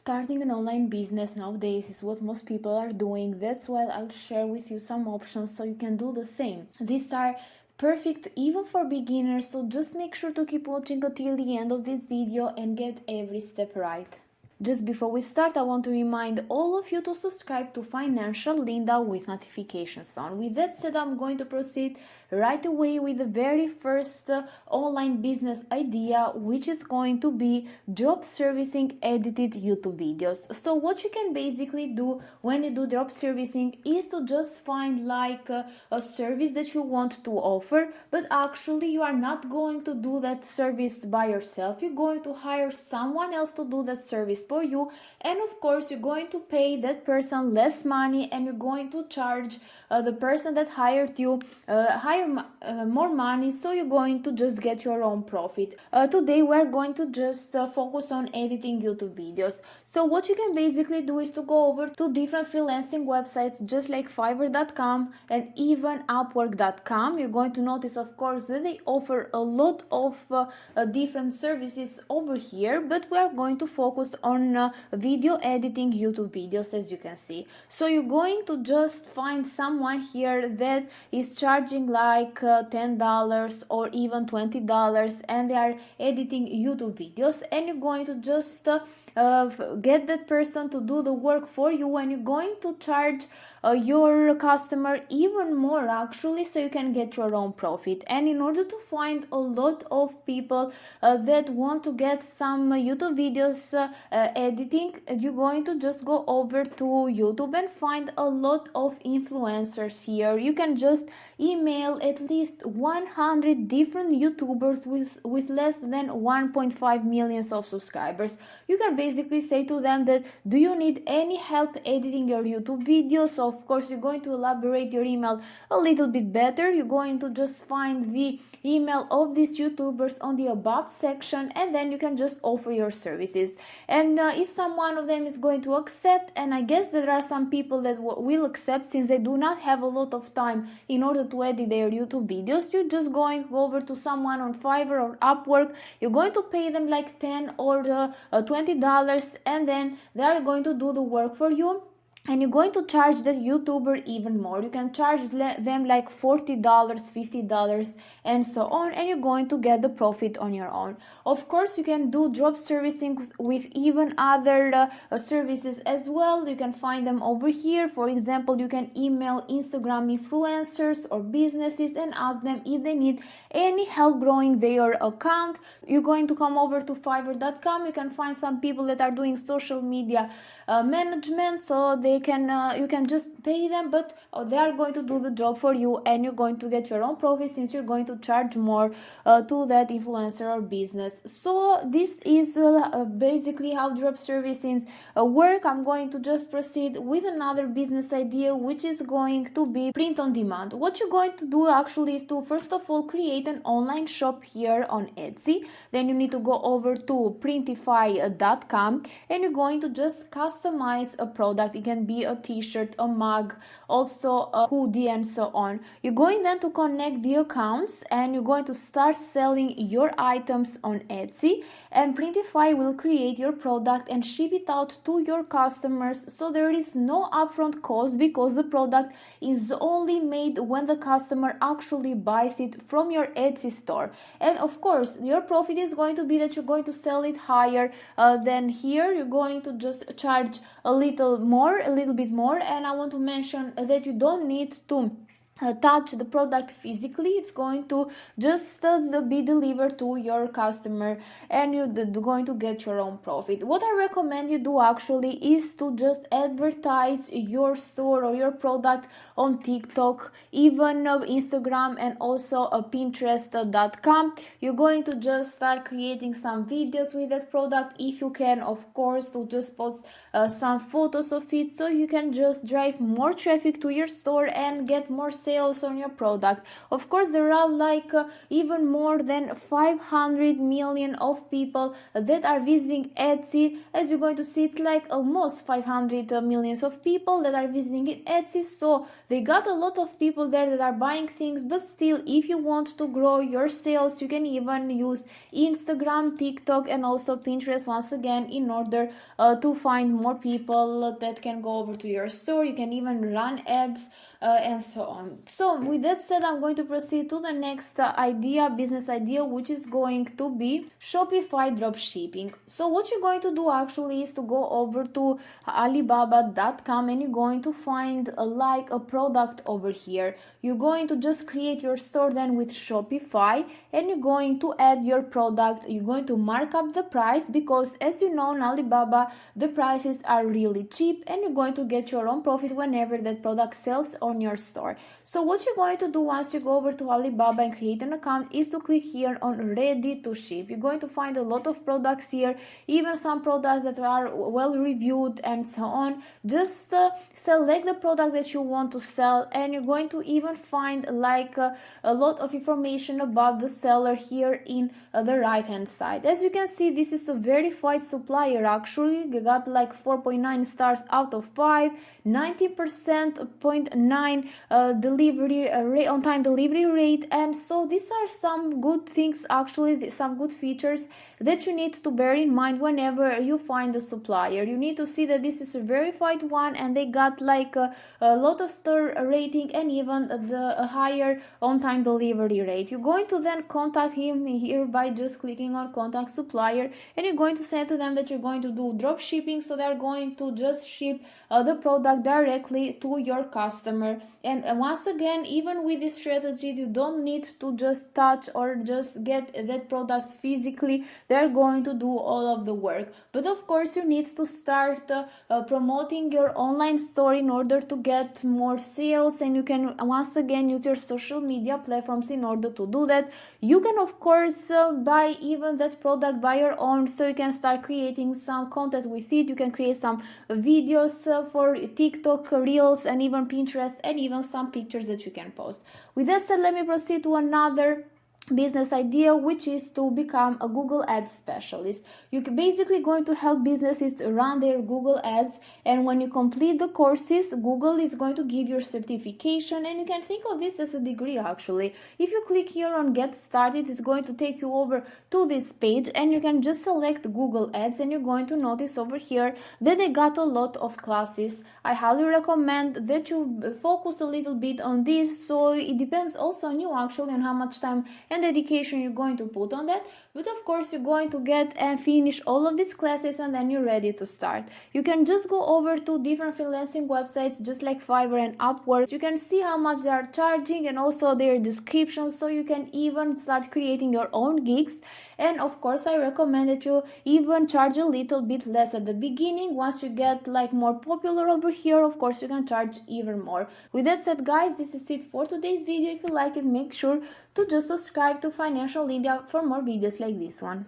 Starting an online business nowadays is what most people are doing. That's why I'll share with you some options so you can do the same. These are perfect even for beginners, so just make sure to keep watching until the end of this video and get every step right. Just before we start, I want to remind all of you to subscribe to Financial Linda with notifications on. With that said, I'm going to proceed right away with the very first online business idea, which is going to be drop servicing edited YouTube videos. So what you can basically do when you do drop servicing is to just find like a service that you want to offer, but actually you are not going to do that service by yourself. You're going to hire someone else to do that service for you, and of course you're going to pay that person less money, and you're going to charge the person that hired you more money, so you're going to just get your own profit. Today we're going to just focus on editing YouTube videos. So what you can basically do is to go over to different freelancing websites just like Fiverr.com and even Upwork.com. You're going to notice, of course, that they offer a lot of different services over here, but we are going to focus on video editing YouTube videos, as you can see. So you're going to just find someone here that is charging like $10 or even $20, and they are editing YouTube videos, and you're going to just get that person to do the work for you, and you're going to charge your customer even more actually, so you can get your own profit. And in order to find a lot of people that want to get some YouTube videos editing, you're going to just go over to YouTube and find a lot of influencers here. You can just email at least 100 different YouTubers with less than 1.5 million of subscribers. You can basically say to them that, do you need any help editing your YouTube videos? So of course you're going to elaborate your email a little bit better. You're going to just find the email of these YouTubers on the about section, and then you can just offer your services. And if someone of them is going to accept, and I guess there are some people that will accept since they do not have a lot of time in order to edit their YouTube videos, you're just going to go over to someone on Fiverr or Upwork. You're going to pay them like $10 or $20, and then they are going to do the work for you. And you're going to charge that YouTuber even more. You can charge them like $40, $50, and so on, and you're going to get the profit on your own. Of course, you can do drop servicing with even other services as well. You can find them over here. For example, you can email Instagram influencers or businesses and ask them if they need any help growing their account. You're going to come over to Fiverr.com. You can find some people that are doing social media management, so you can just pay them, but they are going to do the job for you, and you're going to get your own profit since you're going to charge more to that influencer or business. So this is basically how drop servicing work. I'm going to just proceed with another business idea, which is going to be print on demand. What you're going to do actually is to first of all create an online shop here on Etsy. Then you need to go over to printify.com, and you're going to just customize a product. It can be a t-shirt, a mug, also a hoodie, and so on. You're going then to connect the accounts, and you're going to start selling your items on Etsy, and Printify will create your product and ship it out to your customers, so there is no upfront cost because the product is only made when the customer actually buys it from your Etsy store. And of course your profit is going to be that you're going to sell it higher than here. You're going to just charge a little bit more, and I want to mention that you don't need to touch the product physically. It's going to just be delivered to your customer, and you're going to get your own profit. What I recommend you do actually is to just advertise your store or your product on TikTok, even Instagram, and also Pinterest.com. You're going to just start creating some videos with that product, if you can, of course, to just post some photos of it, so you can just drive more traffic to your store and get more sales on your product. Of course, there are like even more than 500 million of people that are visiting Etsy. As you're going to see, it's like almost 500 millions of people that are visiting Etsy, so they got a lot of people there that are buying things. But still, if you want to grow your sales, you can even use Instagram, TikTok, and also Pinterest once again in order to find more people that can go over to your store. You can even run ads and so on. So with that said, I'm going to proceed to the next business idea, which is going to be Shopify dropshipping. So what you're going to do actually is to go over to alibaba.com and you're going to find like a product over here. You're going to just create your store then with Shopify, and you're going to add your product. You're going to mark up the price because, as you know, in Alibaba the prices are really cheap, and you're going to get your own profit whenever that product sells on your store. So what you're going to do once you go over to Alibaba and create an account is to click here on ready to ship. You're going to find a lot of products here, even some products that are well reviewed and so on. Just select the product that you want to sell, and you're going to even find like a lot of information about the seller here in the right hand side. As you can see, this is a verified supplier. Actually, they got like 4.9 stars out of 5, 90.9 delivery on time delivery rate. And so these are some good things, actually some good features that you need to bear in mind whenever you find a supplier. You need to see that this is a verified one, and they got like a lot of star rating and even the higher on time delivery rate. You're going to then contact him here by just clicking on contact supplier, and you're going to say to them that you're going to do drop shipping, so they're going to just ship the product directly to your customer. And once again, even with this strategy, you don't need to just touch or just get that product physically. They're going to do all of the work. But of course, you need to start promoting your online store in order to get more sales, and you can once again use your social media platforms in order to do that. You can of course buy even that product by your own, so you can start creating some content with it. You can create some videos for TikTok, Reels, and even Pinterest, and even some pictures that you can post. With that said, let me proceed to another business idea, which is to become a Google Ads specialist. You're basically going to help businesses run their Google Ads, and when you complete the courses, Google is going to give your certification, and you can think of this as a degree actually. If you click here on get started, it's going to take you over to this page, and you can just select Google Ads, and you're going to notice over here that they got a lot of classes. I highly recommend that you focus a little bit on this, so it depends also on you actually on how much time and dedication you're going to put on that. But of course, you're going to get and finish all of these classes, and then you're ready to start. You can just go over to different freelancing websites just like Fiverr and Upwork. You can see how much they are charging and also their descriptions, so you can even start creating your own gigs. And of course, I recommend that you even charge a little bit less at the beginning. Once you get like more popular over here, of course you can charge even more. With that said, guys, this is it for today's video. If you like it, make sure to just subscribe to Financial India for more videos like this one.